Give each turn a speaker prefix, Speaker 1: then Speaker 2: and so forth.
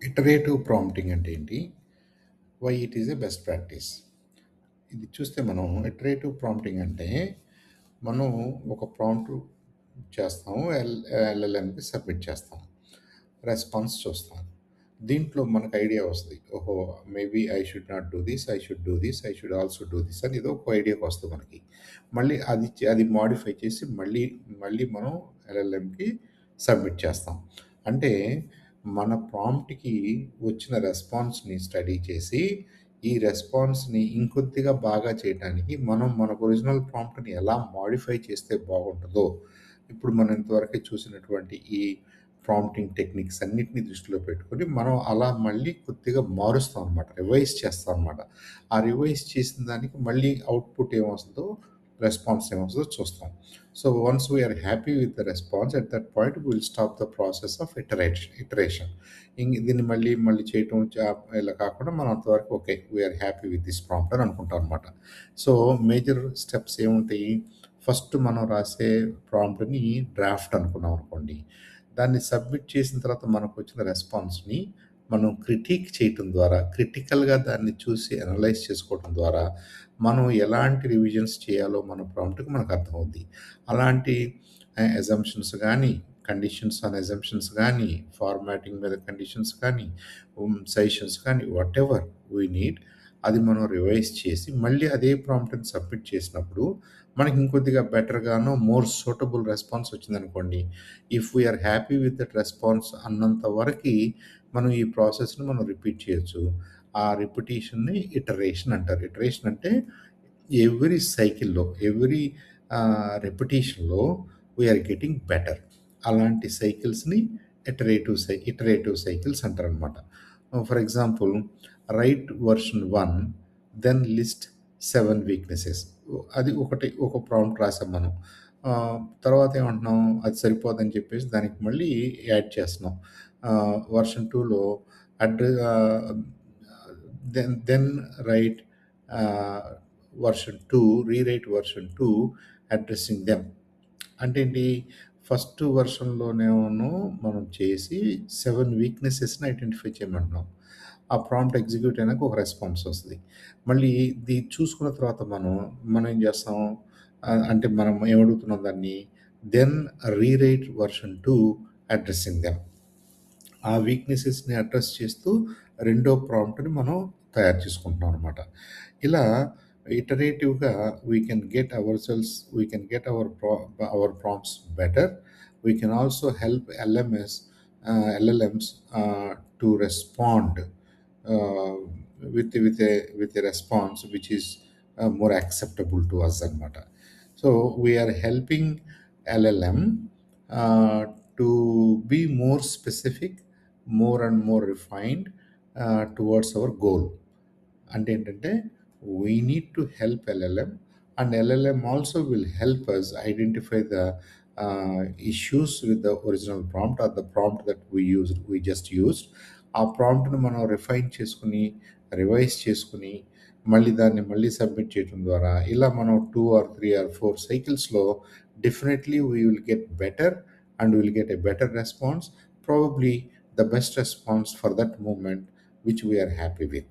Speaker 1: Iterative prompting అంటే ఏంటి? Why it is a best practice. ఇది చూస్తే మనం ఇటరేటివ్ ప్రాంప్టింగ్ అంటే మనం ఒక ప్రాంప్ట్ చేస్తాము. ఎల్ఎల్ఎంకి సబ్మిట్ చేస్తాం. రెస్పాన్స్ చూస్తాం. దీంట్లో మనకు ఐడియా వస్తది. ఓహో! Maybe I should not do this. I should do this. I should also do this అని ఏదో ఒక ఐడియాకి వస్తది మనకి. మళ్ళీ అది మోడిఫై చేసి మళ్ళీ మనం ఎల్ఎల్ఎంకి సబ్మిట్ చేస్తాం. అంటే మన ప్రాంప్ట్‌కి వచ్చిన రెస్పాన్స్‌ని స్టడీ చేసి, ఈ రెస్పాన్స్‌ని ఇంకొద్దిగా బాగా చేయటానికి మనం మన ఒరిజినల్ ప్రాంప్ట్‌ని ఎలా మోడిఫై చేస్తే బాగుంటదో, ఇప్పుడు మనం ఇంతవరకే చూసినటువంటి ఈ ప్రాంప్టింగ్ టెక్నిక్స్ అన్నిటిని దృష్టిలో పెట్టుకొని మనం అలా మళ్ళీ కొద్దిగా మారుస్తాం అనమాట. రివైజ్ చేస్తాం అనమాట. ఆ రివైజ్ చేసిన దానికి మళ్ళీ అవుట్‌పుట్ ఏమొస్తదో, రెస్పాన్స్ ఏమొస్తదో చూస్తాం. So, once we are happy with the response at that point we will stop the process of iteration. దీన్ని మళ్ళీ చేయటం ఇలా కాకుండా మనం అంతవరకు okay. We are happy with this prompt అని అనుకుంటాం అనమాట. సో, మేజర్ స్టెప్స్ ఏముంటాయి? ఫస్ట్ మనం రాసే ప్రాంప్ట్‌ని డ్రాఫ్ట్ అనుకున్నాం అనుకోండి. దాన్ని సబ్మిట్ చేసిన తర్వాత మనకొచ్చిన రెస్పాన్స్‌ని మనం క్రిటిక్ చేయటం ద్వారా, క్రిటికల్‌గా దాన్ని చూసి అనలైజ్ చేసుకోవటం ద్వారా, మనం ఎలాంటి రివిజన్స్ చేయాలో మన ప్రాంప్ట్‌కి మనకు అర్థమవుద్ది. అలాంటి అజంప్షన్స్ గానీ, కండిషన్స్ ఆన్ అజంప్షన్స్ గానీ, ఫార్మాటింగ్ మీద కండిషన్స్ కానీ, సజెషన్స్ కానీ వాటెవర్ వి నీడ్ అది మనం రివైజ్ చేసి, మళ్ళీ అదే ప్రాంప్ట్‌ని సబ్మిట్ చేసినప్పుడు, మనకి ఇంకొద్దిగా బెటర్‌గానో, మోర్ సూటబుల్ రెస్పాన్స్ వచ్చిందనుకోండి. If we are happy with that response అన్నంత వరకి మనం ఈ ప్రాసెస్‌ని మనం రిపీట్ చేయొచ్చు. ఆ రిపిటీషన్‌ని ఇటరేషన్ అంటారు. ఇటరేషన్ అంటే ఎవ్రీ సైకిల్‌లో, ఎవ్రీ రిపిటీషన్‌లో వి ఆర్ గెట్టింగ్ బెటర్. అలాంటి సైకిల్స్‌ని ఇటరేటివ్ సైకిల్స్ అంటారనమాట. For example write version 1 then list 7 weaknesses. అది ఒక ప్రాంప్ట్ రాసాం మనం. తర్వాత ఏమంటున్నాం, అది సరిపోదని చెప్పేసి దానికి మళ్ళీ యాడ్ చేస్తున్నాం. వర్షన్ 2లో ఆహ్, దెన్ రైట్ ఆహ్, version 2 rewrite version 2 addressing them. అంటే ఏంటి? ఫస్ట్ వెర్షన్‌లోనేమో మనం చేసి 7 వీక్‌నెసెస్‌ని ఐడెంటిఫై చేయమంటున్నాం. ఆ ప్రాంప్ట్ ఎగ్జిక్యూట్ అయినాక ఒక రెస్పాన్స్ వస్తది. మళ్ళీ ఇది చూసుకున్న తర్వాత మనం ఏం చేస్తాం? అంటే మనం ఏమడుగుతున్నాం దాన్ని? Then rewrite version 2 addressing them. ఆ వీక్‌నెసెస్‌ని అడ్రెస్ చేస్తూ రెండో ప్రాంప్ట్‌ని మనం తయారు చేసుకుంటున్నాం అనమాట. ఇలా ఇటరేటివ్‌గా we can get our prompts better. We can also help LLMs to respond ah, with a response which is more acceptable to us అనమాట. So, we are helping LLM uh, to be more specific, more and more refined towards our goal. అంటే ఏంటంటే we need to help LLM and LLM also will help us identify the issues with the original prompt or the prompt that we just used. ఆ ప్రాంప్ట్ని మనం refine చేసుకుని, revise చేసుకుని, మళ్ళీ submit చేయడం ద్వారా ఇలా మనం 2 ఆర్ 3 ఆర్ 4 సైకిల్స్‌లో definitely we will get better and we will get a better response, probably the best response for that moment which we are happy with.